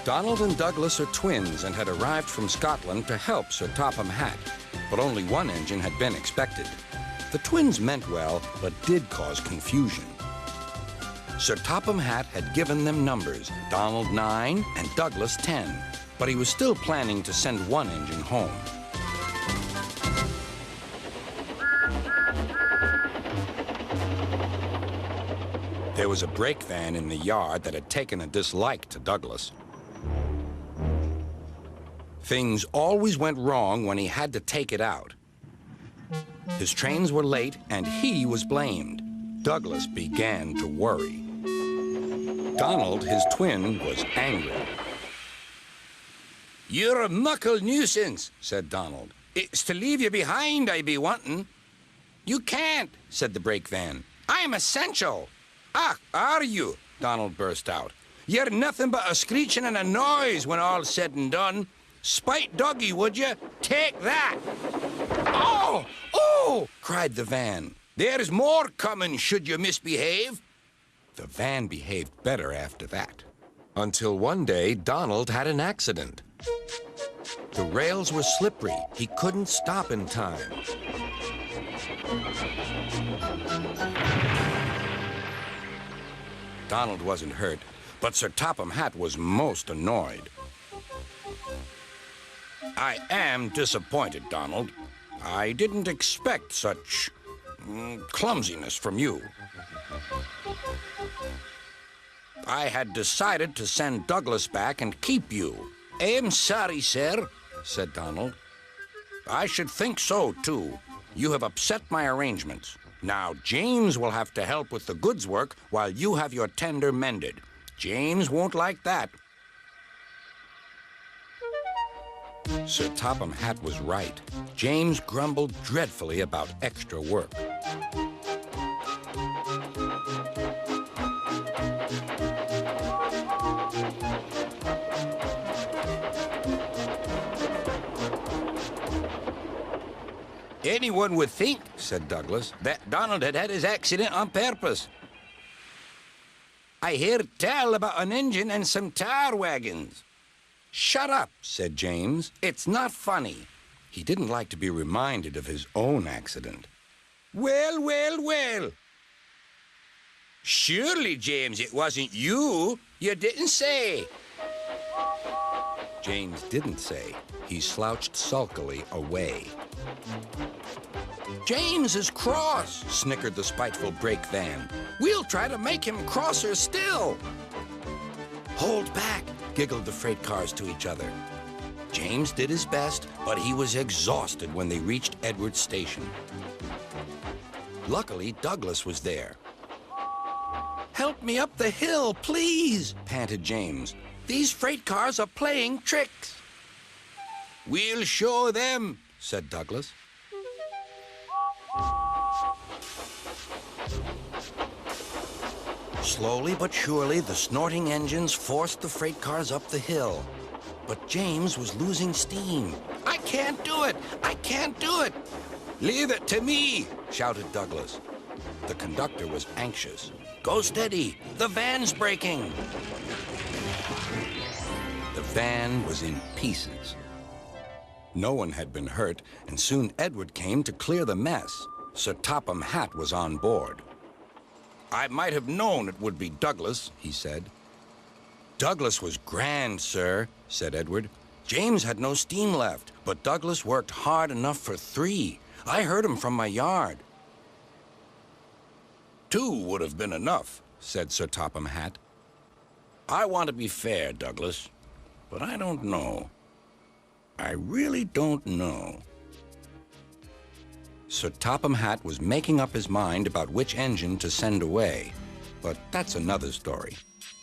Donald and Douglas are twins and had arrived from Scotland to help Sir Topham Hatt, but only one engine had been expected. The twins meant well, but did cause confusion. Sir Topham Hatt had given them numbers, Donald 9 and Douglas 10, but he was still planning to send one engine home. There was a brake van in the yard that had taken a dislike to Douglas. Things always went wrong when he had to take it out. His trains were late, and he was blamed. Douglas began to worry. Donald, his twin, was angry. "You're a muckle nuisance," said Donald. "It's to leave you behind I be wanting." "You can't," said the brake van. "I'm essential." "Ah, are you?" Donald burst out. "You're nothing but a screeching and a noise when all's said and done. Spite doggy, would you? Take that!" "Oh! Oh!" cried the van. "There's more coming should you misbehave." The van behaved better after that. Until one day, Donald had an accident. The rails were slippery. He couldn't stop in time. Donald wasn't hurt, but Sir Topham Hatt was most annoyed. "I am disappointed, Donald. I didn't expect such clumsiness from you. I had decided to send Douglas back and keep you." "I'm sorry, sir," said Donald. "I should think so, too. You have upset my arrangements. Now, James will have to help with the goods work while you have your tender mended. James won't like that." Sir Topham Hatt was right. James grumbled dreadfully about extra work. "Anyone would think," said Douglas, "that Donald had had his accident on purpose. I hear tell about an engine and some tar wagons." "Shut up," said James. "It's not funny." He didn't like to be reminded of his own accident. "Well, well, well. Surely, James, it wasn't you. You didn't say." James didn't say. He slouched sulkily away. "James is cross," snickered the spiteful brake van. "We'll try to make him crosser still." "Hold back," giggled the freight cars to each other. James did his best, but he was exhausted when they reached Edward's station. Luckily, Douglas was there. "Help me up the hill, please," panted James. "These freight cars are playing tricks." "We'll show them," said Douglas. Slowly but surely, the snorting engines forced the freight cars up the hill. But James was losing steam. "I can't do it! I can't do it!" "Leave it to me!" shouted Douglas. The conductor was anxious. "Go steady! The van's breaking!" The van was in pieces. No one had been hurt, and soon Edward came to clear the mess. Sir Topham Hatt was on board. "I might have known it would be Douglas," he said. "Douglas was grand, sir," said Edward. "James had no steam left, but Douglas worked hard enough for 3. I heard him from my yard." "2 would have been enough," said Sir Topham Hatt. "I want to be fair, Douglas, but I don't know. I really don't know." Sir Topham Hatt was making up his mind about which engine to send away, but that's another story.